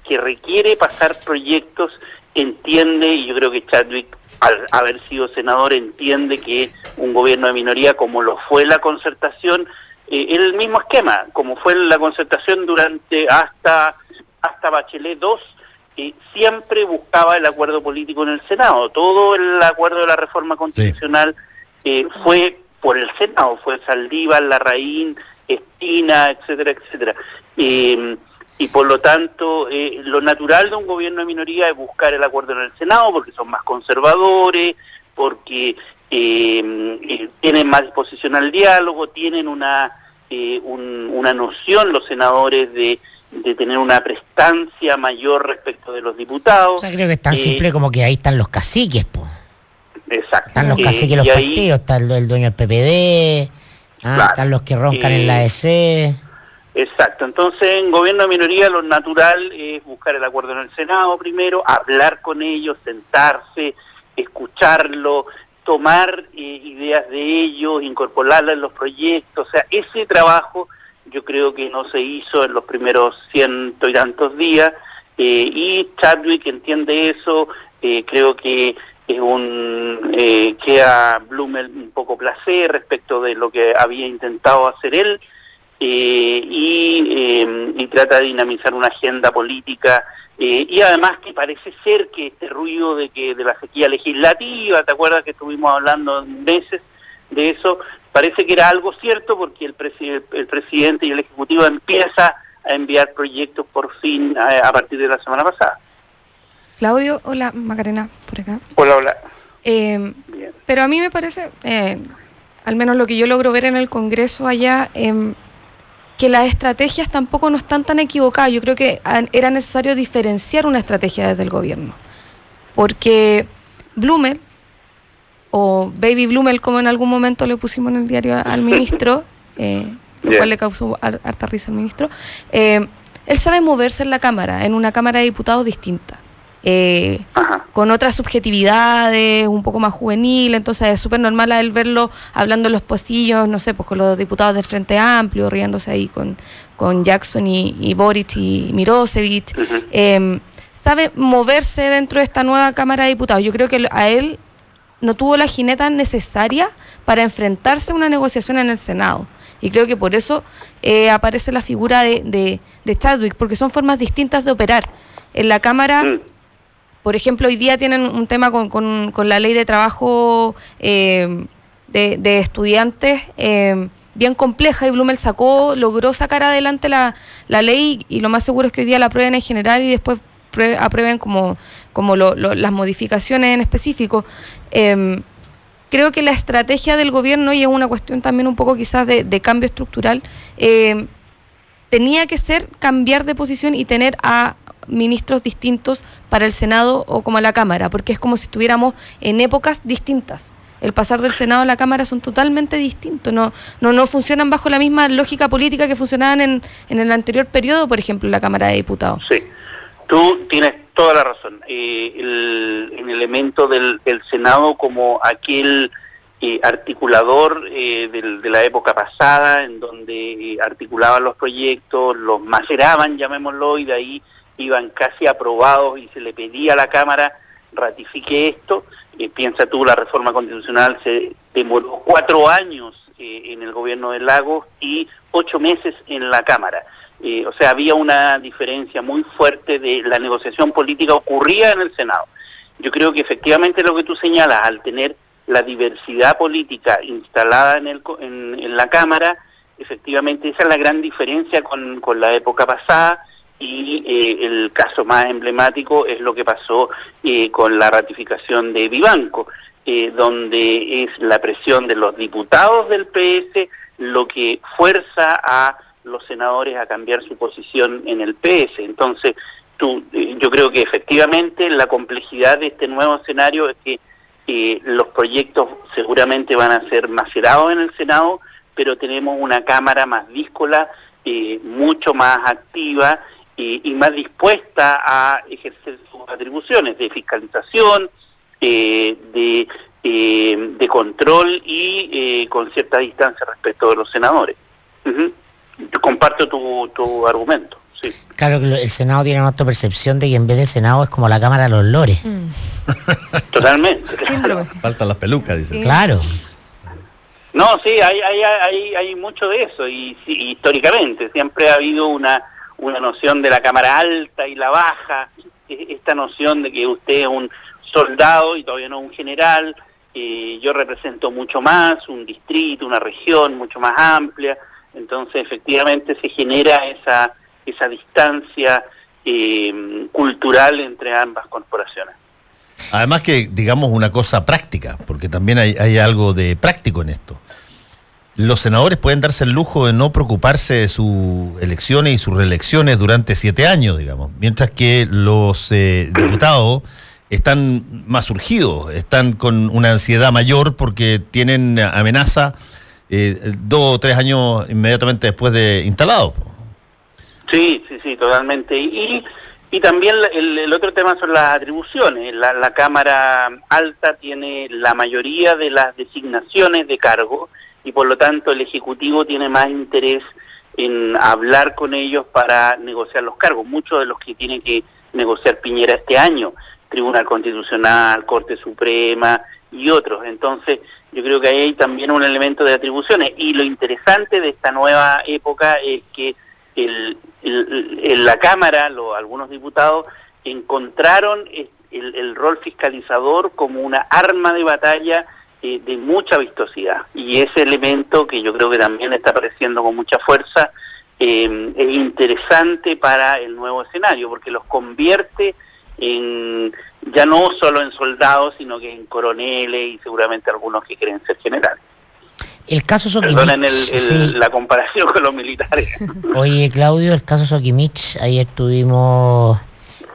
que requiere pasar proyectos entiende, y yo creo que Chadwick, al haber sido senador, entiende que un gobierno de minoría, como lo fue la concertación, el mismo esquema, como fue la concertación durante hasta Bachelet 2, siempre buscaba el acuerdo político en el Senado. Todo el acuerdo de la reforma constitucional fue por el Senado, fue Saldívar, Larraín, Espina, etcétera, etcétera. Y por lo tanto, lo natural de un gobierno de minoría es buscar el acuerdo en el Senado, porque son más conservadores, porque tienen más disposición al diálogo, tienen una noción los senadores de tener una prestancia mayor respecto de los diputados. O sea, creo que es tan simple como que ahí están los caciques, pues. Exacto. Están los caciques de los partidos, está el dueño del PPD, claro, están los que roncan en la ADC. Exacto. Entonces, en gobierno de minoría lo natural es buscar el acuerdo en el Senado primero, hablar con ellos, sentarse, escucharlo, tomar ideas de ellos, incorporarlas en los proyectos. O sea, ese trabajo yo creo que no se hizo en los primeros 100 y tantos días, y Chadwick entiende eso. Creo que es queda Blumel un poco placé respecto de lo que había intentado hacer él, y trata de dinamizar una agenda política, y además que parece ser que este ruido de la sequía legislativa, ¿te acuerdas que estuvimos hablando meses de eso? Parece que era algo cierto, porque el presidente y el Ejecutivo empieza a enviar proyectos por fin a partir de la semana pasada. Claudio, hola, Macarena, por acá. Hola. Pero a mí me parece, al menos lo que yo logro ver en el Congreso allá, que las estrategias tampoco no están tan equivocadas. Yo creo que era necesario diferenciar una estrategia desde el gobierno. Porque Blumel, o Baby Blumel, como en algún momento le pusimos en el diario al ministro, lo cual le causó harta risa al ministro, él sabe moverse en la Cámara, en una Cámara de Diputados distinta. Con otras subjetividades, un poco más juvenil, entonces es súper normal a él verlo hablando en los pasillos, no sé, pues con los diputados del Frente Amplio, riéndose ahí con Jackson y Boric y Mirosevic. Sabe moverse dentro de esta nueva Cámara de Diputados. Yo creo que a él no tuvo la jineta necesaria para enfrentarse a una negociación en el Senado. Y creo que por eso aparece la figura de Chadwick, porque son formas distintas de operar. En la Cámara, por ejemplo, hoy día tienen un tema con la ley de trabajo de estudiantes, bien compleja y Blumel logró sacar adelante la ley y lo más seguro es que hoy día la aprueben en general y después aprueben como las modificaciones en específico. Creo que la estrategia del gobierno, y es una cuestión también un poco quizás de cambio estructural, tenía que ser cambiar de posición y tener a ministros distintos para el Senado o como a la Cámara, porque es como si estuviéramos en épocas distintas. El pasar del Senado a la Cámara son totalmente distintos, no funcionan bajo la misma lógica política que funcionaban en el anterior periodo, por ejemplo, en la Cámara de Diputados. Sí, tú tienes toda la razón. El elemento del Senado como aquel articulador de la época pasada, en donde articulaban los proyectos, los maceraban, llamémoslo, y de ahí iban casi aprobados y se le pedía a la Cámara ratifique esto. Piensa tú, la reforma constitucional se demoró 4 años en el gobierno de Lagos y 8 meses en la Cámara. O sea, había una diferencia muy fuerte de la negociación política ocurría en el Senado. Yo creo que efectivamente lo que tú señalas, al tener la diversidad política instalada en la Cámara, efectivamente esa es la gran diferencia con la época pasada. Y el caso más emblemático es lo que pasó con la ratificación de Vivanco, donde es la presión de los diputados del PS lo que fuerza a los senadores a cambiar su posición en el PS. Entonces, yo creo que efectivamente la complejidad de este nuevo escenario es que los proyectos seguramente van a ser macerados en el Senado, pero tenemos una Cámara más díscola, mucho más activa, y más dispuesta a ejercer sus atribuciones de fiscalización, de control y con cierta distancia respecto de los senadores. Yo comparto tu argumento. Sí. Claro que el Senado tiene una autopercepción de que en vez del Senado es como la Cámara de los Lores. Totalmente. Faltan las pelucas, dice. Sí. Claro. No, sí, hay mucho de eso y sí, históricamente siempre ha habido una noción de la cámara alta y la baja, esta noción de que usted es un soldado y todavía no un general, yo represento mucho más, un distrito, una región mucho más amplia, entonces efectivamente se genera esa distancia cultural entre ambas corporaciones. Además que, digamos, una cosa práctica, porque también hay algo de práctico en esto. Los senadores pueden darse el lujo de no preocuparse de sus elecciones y sus reelecciones durante 7 años, digamos, mientras que los diputados están más urgidos, están con una ansiedad mayor porque tienen amenaza 2 o 3 años inmediatamente después de instalados. Sí, totalmente. Y también el otro tema son las atribuciones. La Cámara Alta tiene la mayoría de las designaciones de cargo, y por lo tanto el Ejecutivo tiene más interés en hablar con ellos para negociar los cargos, muchos de los que tiene que negociar Piñera este año, Tribunal Constitucional, Corte Suprema y otros. Entonces yo creo que ahí hay también un elemento de atribuciones, y lo interesante de esta nueva época es que en la Cámara algunos diputados encontraron el rol fiscalizador como una arma de batalla de mucha vistosidad, y ese elemento que yo creo que también está apareciendo con mucha fuerza es interesante para el nuevo escenario, porque los convierte ya no solo en soldados, sino que en coroneles y seguramente algunos que quieren ser generales. El caso Soquimich. Perdonen la comparación con los militares. Oye, Claudio, el caso Soquimich, ayer tuvimos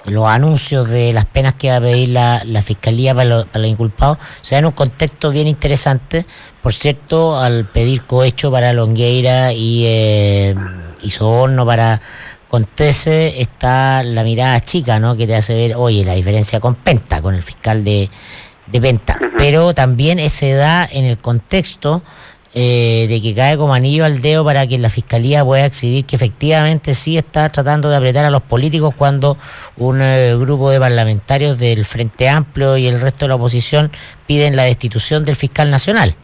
los anuncios de las penas que va a pedir la Fiscalía para los inculpados. O sea, en un contexto bien interesante, por cierto, al pedir cohecho para Longueira y soborno para Contese, está la mirada chica, ¿no?, que te hace ver, oye, la diferencia con Penta, con el fiscal de Penta. Pero también se da en el contexto de que cae como anillo al dedo para que la Fiscalía pueda exhibir que efectivamente sí está tratando de apretar a los políticos cuando un grupo de parlamentarios del Frente Amplio y el resto de la oposición piden la destitución del fiscal nacional,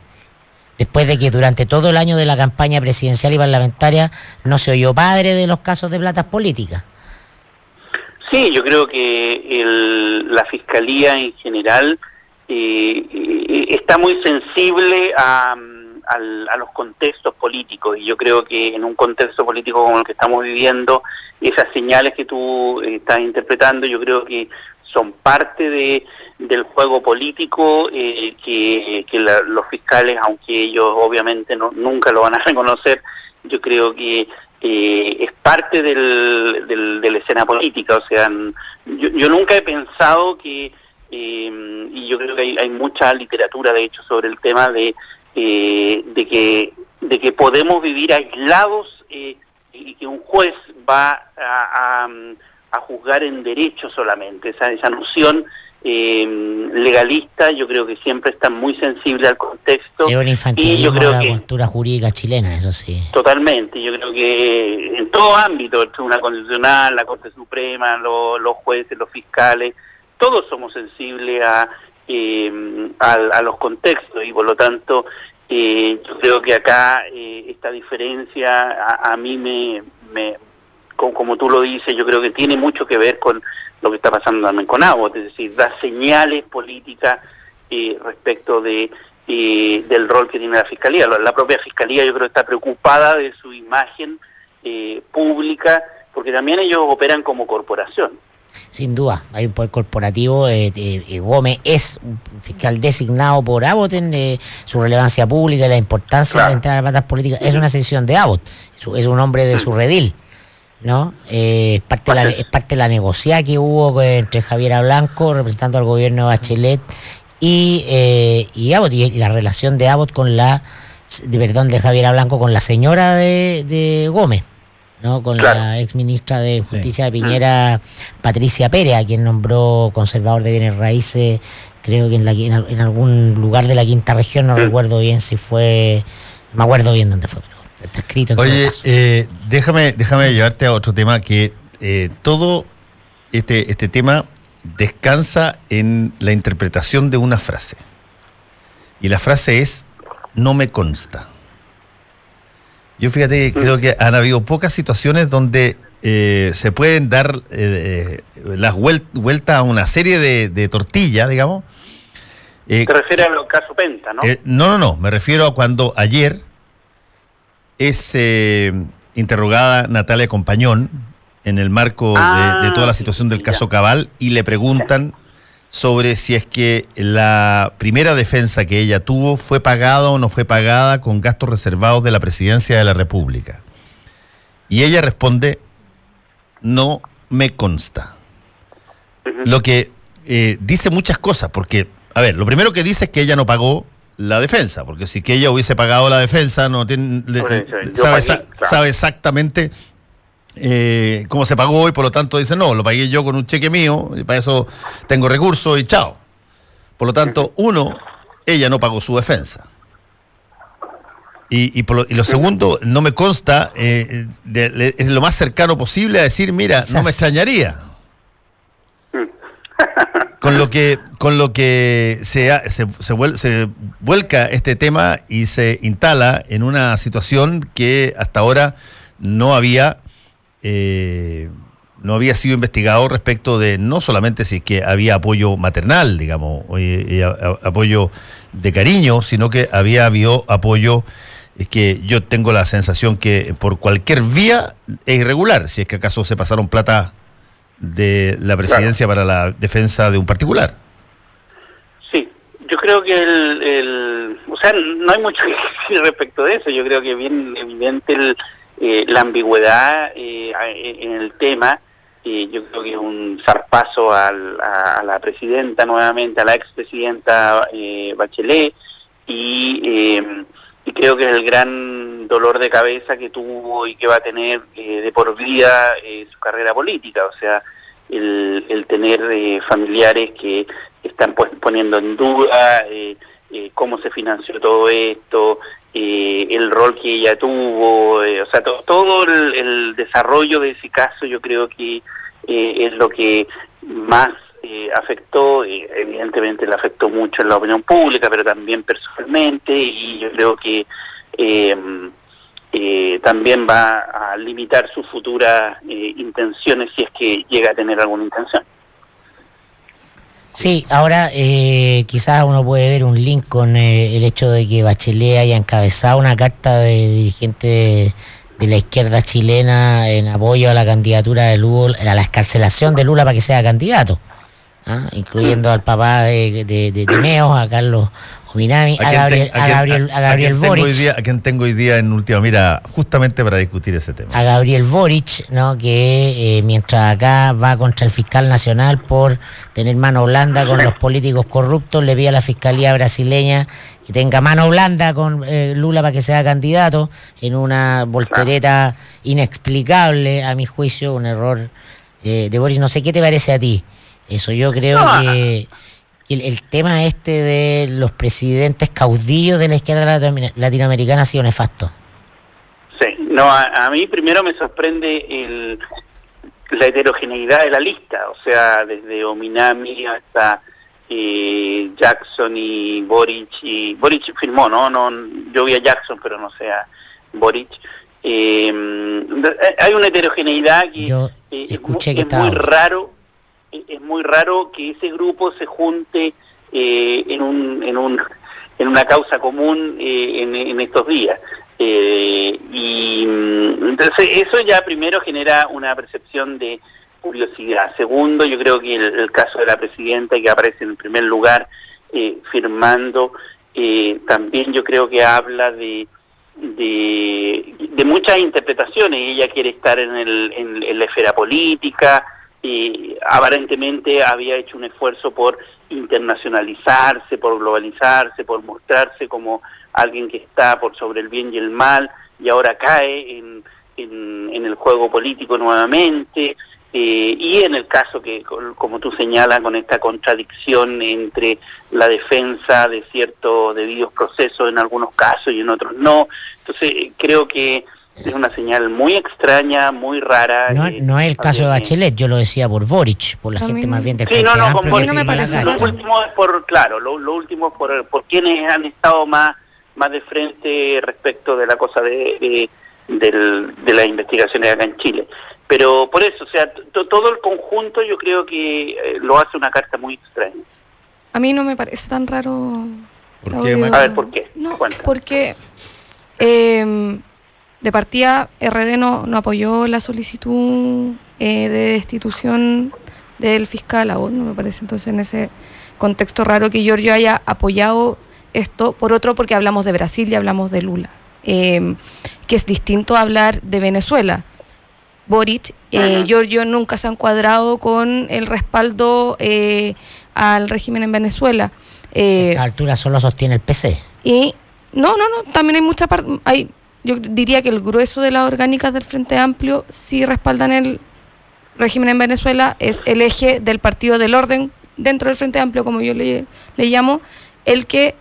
después de que durante todo el año de la campaña presidencial y parlamentaria no se oyó padre de los casos de platas políticas. Sí, yo creo que la Fiscalía en general está muy sensible a a los contextos políticos, y yo creo que en un contexto político como el que estamos viviendo, esas señales que tú estás interpretando, yo creo que son parte del juego político que los fiscales, aunque ellos obviamente nunca lo van a reconocer, yo creo que es parte de la escena política. O sea, yo nunca he pensado que, y yo creo que hay mucha literatura de hecho sobre el tema de que podemos vivir aislados y que un juez va a juzgar en derecho solamente. Esa noción legalista yo creo que siempre está muy sensible al contexto. Es un infantilismo de la cultura jurídica chilena, eso sí. Totalmente, yo creo que en todo ámbito, el Tribunal Constitucional, la Corte Suprema, los jueces, los fiscales, todos somos sensibles a los contextos, y por lo tanto yo creo que acá esta diferencia a mí como tú lo dices, yo creo que tiene mucho que ver con lo que está pasando también con Abbott, es decir, da señales políticas respecto del rol que tiene la Fiscalía. La propia Fiscalía yo creo que está preocupada de su imagen pública, porque también ellos operan como corporación. Sin duda, hay un poder corporativo. Gómez es un fiscal designado por Abbott en su relevancia pública y la importancia de entrar a las bandas políticas. Es una decisión de Abbott, es un hombre de su redil, ¿no? Es parte de la negociada que hubo entre Javiera Blanco, representando al gobierno de Bachelet, y Abbott, y la relación de Abbott de Javiera Blanco con la señora de Gómez, ¿no? Con la ex ministra de Justicia de Piñera, Patricia Pérez, a quien nombró conservador de bienes raíces, creo que en algún lugar de la quinta región, no recuerdo bien si fue, no me acuerdo bien dónde fue, pero está escrito en todo caso. Déjame llevarte a otro tema, que todo este tema descansa en la interpretación de una frase, y la frase es: no me consta. Yo fíjate, creo que han habido pocas situaciones donde se pueden dar las vueltas a una serie de tortillas, digamos. ¿Te refieres a los casos Penta, no? No, me refiero a cuando ayer es interrogada Natalia Compañón en el marco de toda la situación del caso Cabal, y le preguntan sobre si es que la primera defensa que ella tuvo fue pagada o no fue pagada con gastos reservados de la Presidencia de la República. Y ella responde: no me consta. Lo que dice muchas cosas, porque, a ver, lo primero que dice es que ella no pagó la defensa, porque si que ella hubiese pagado la defensa, sabe exactamente cómo se pagó, y por lo tanto dice: no, lo pagué yo con un cheque mío, y para eso tengo recursos y chao. Por lo tanto, ella no pagó su defensa. Y lo segundo, no me consta, es lo más cercano posible a decir: mira, no me extrañaría. Con lo que se vuelca este tema y se instala en una situación que hasta ahora no había sido investigado respecto de no solamente si es que había apoyo maternal, digamos, apoyo de cariño, sino que había habido apoyo, es que yo tengo la sensación que por cualquier vía es irregular, si es que acaso se pasaron plata de la presidencia para la defensa de un particular. Sí, yo creo que o sea, no hay mucho que decir respecto de eso. Yo creo que es bien evidente la ambigüedad en el tema. Yo creo que es un zarpazo a la presidenta nuevamente, a la expresidenta Bachelet, y creo que es el gran dolor de cabeza que tuvo y que va a tener de por vida su carrera política. O sea, el tener familiares que están poniendo en duda cómo se financió todo esto, el rol que ella tuvo, o sea, todo el desarrollo de ese caso, yo creo que es lo que más afectó. Evidentemente le afectó mucho en la opinión pública, pero también personalmente, y yo creo que también va a limitar sus futuras intenciones, si es que llega a tener alguna intención. Sí, ahora quizás uno puede ver un link con el hecho de que Bachelet haya encabezado una carta de dirigente de la izquierda chilena en apoyo a la candidatura de Lula, a la excarcelación de Lula para que sea candidato, incluyendo al papá de Neos, a Carlos Ominami, a Gabriel Boric. A quien tengo hoy día en última mira, justamente para discutir ese tema. A Gabriel Boric, ¿no? Que mientras acá va contra el fiscal nacional por tener mano blanda con los políticos corruptos, le pide a la fiscalía brasileña que tenga mano blanda con Lula para que sea candidato, en una voltereta inexplicable, a mi juicio, un error de Boric. No sé qué te parece a ti. Eso yo creo que el tema de los presidentes caudillos de la izquierda latinoamericana ha sido nefasto. Sí, no, a mí primero me sorprende la heterogeneidad de la lista, o sea, desde Ominami hasta Jackson y Boric firmó, no, yo vi a Jackson, pero no sé a Boric. Hay una heterogeneidad que yo escuché que es muy raro. Es muy raro que ese grupo se junte en una causa común en estos días. Y entonces eso ya primero genera una percepción de curiosidad. Segundo, yo creo que el caso de la presidenta, que aparece en primer lugar firmando, también yo creo que habla de muchas interpretaciones. Ella quiere estar en la esfera política, y aparentemente había hecho un esfuerzo por internacionalizarse, por globalizarse, por mostrarse como alguien que está por sobre el bien y el mal, y ahora cae en el juego político nuevamente, y en el caso que, como tú señalas, con esta contradicción entre la defensa de ciertos debidos procesos en algunos casos y en otros no. Entonces creo que es una señal muy extraña, muy rara. No es el caso de Bachelet, yo lo decía por Boric, por la gente más bien del Frente Amplio. Con Boric no me parece. Lo último es por quienes han estado más de frente respecto de la cosa de las investigaciones acá en Chile. Pero por eso, o sea, todo el conjunto yo creo que lo hace una carta muy extraña. A mí no me parece tan raro. ¿Por qué? A ver, ¿por qué? No, porque de partida, RD no apoyó la solicitud de destitución del fiscal Abot, no me parece. Entonces, en ese contexto raro que Giorgio haya apoyado esto. Por otro, porque hablamos de Brasil y hablamos de Lula, que es distinto a hablar de Venezuela. Boric, Giorgio nunca se ha encuadrado con el respaldo al régimen en Venezuela. A esta altura solo sostiene el PC. Y no, también hay mucha parte... Yo diría que el grueso de las orgánicas del Frente Amplio sí respaldan el régimen en Venezuela. Es el eje del Partido del Orden dentro del Frente Amplio, como yo le llamo, el que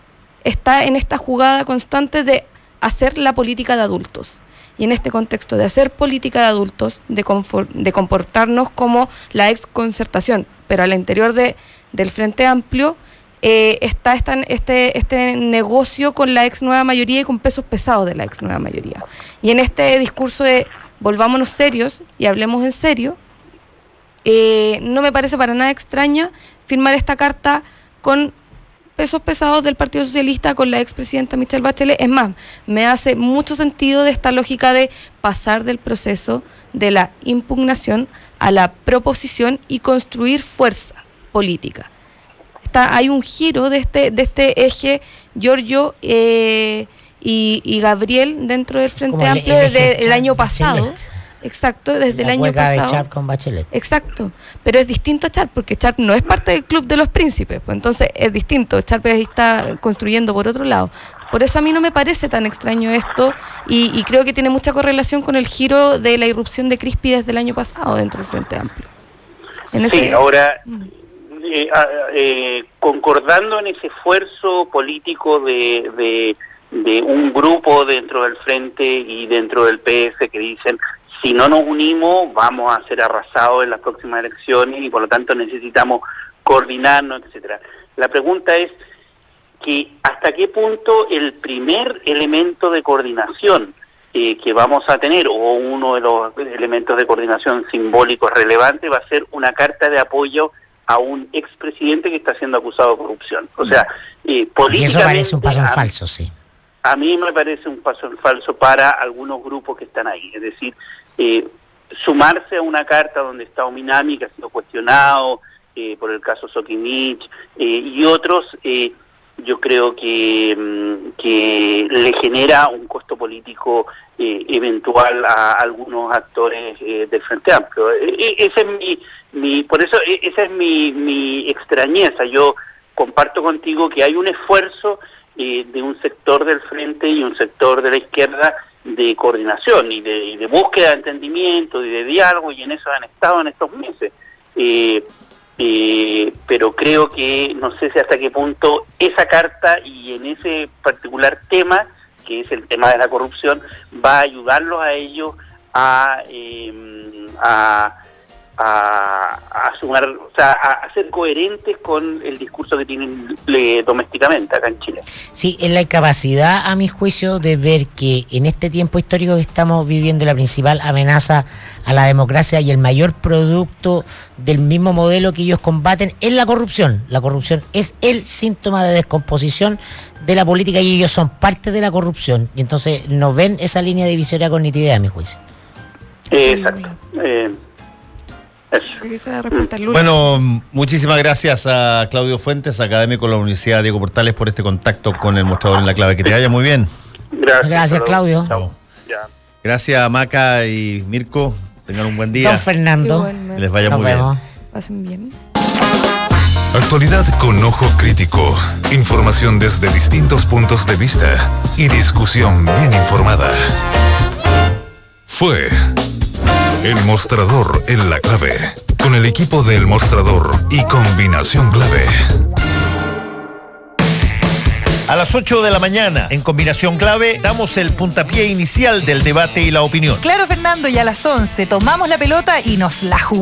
está en esta jugada constante de hacer la política de adultos. Y en este contexto de hacer política de adultos, de comportarnos como la exconcertación, pero al interior del Frente Amplio, está este negocio con la ex nueva mayoría y con pesos pesados de la ex nueva mayoría. Y en este discurso de volvámonos serios y hablemos en serio, no me parece para nada extraña firmar esta carta con pesos pesados del Partido Socialista, con la expresidenta Michelle Bachelet. Es más, me hace mucho sentido de esta lógica de pasar del proceso de la impugnación a la proposición y construir fuerza política. Hay un giro de este eje, Giorgio y Gabriel, dentro del Frente Amplio desde el año pasado. Bachelet. Exacto, desde el año pasado. De Sharp con Bachelet. Exacto, pero es distinto a Sharp, porque Sharp no es parte del club de los príncipes, pues entonces es distinto. Sharp está construyendo por otro lado. Por eso a mí no me parece tan extraño esto, y creo que tiene mucha correlación con el giro de la irrupción de Crispi desde el año pasado dentro del Frente Amplio. Sí, ahora... concordando en ese esfuerzo político de un grupo dentro del Frente y dentro del PS que dicen, si no nos unimos vamos a ser arrasados en las próximas elecciones y por lo tanto necesitamos coordinarnos, etcétera. La pregunta es que hasta qué punto el primer elemento de coordinación que vamos a tener, o uno de los elementos de coordinación simbólicos relevantes, va a ser una carta de apoyo a un expresidente que está siendo acusado de corrupción. O sea, políticamente... Y eso parece un paso en falso, sí. A mí me parece un paso en falso para algunos grupos que están ahí. Es decir, sumarse a una carta donde está Ominami, que ha sido cuestionado por el caso Soquimich, y otros, yo creo que le genera un costo político eventual a algunos actores del Frente Amplio. Ese es por eso esa es mi extrañeza. Yo comparto contigo que hay un esfuerzo de un sector del Frente y un sector de la izquierda de coordinación y de búsqueda de entendimiento y de diálogo, y en eso han estado en estos meses. Pero creo que no sé si hasta qué punto esa carta y en ese particular tema, que es el tema de la corrupción, va a ayudarlos a ellos a sumar, o sea, a ser coherentes con el discurso que tienen domésticamente acá en Chile. Sí, en la incapacidad, a mi juicio, de ver que en este tiempo histórico que estamos viviendo, la principal amenaza a la democracia y el mayor producto del mismo modelo que ellos combaten es la corrupción. La corrupción es el síntoma de descomposición de la política y ellos son parte de la corrupción. Y entonces no ven esa línea divisoria con nitidez, a mi juicio. Exacto. Bueno, muchísimas gracias a Claudio Fuentes, académico de la Universidad Diego Portales, por este contacto con el Mostrador en la Clave. Que te vaya muy bien. Gracias, Claudio. Gracias, Maca y Mirko. Tengan un buen día. Don Fernando. Que les vaya muy bien. Pasen bien. Actualidad con ojo crítico, información desde distintos puntos de vista y discusión bien informada. Fue El Mostrador en la Clave, con el equipo del Mostrador y Combinación Clave. A las 8 de la mañana, en Combinación Clave, damos el puntapié inicial del debate y la opinión. Claro, Fernando, y a las 11 tomamos la pelota y nos la jugamos.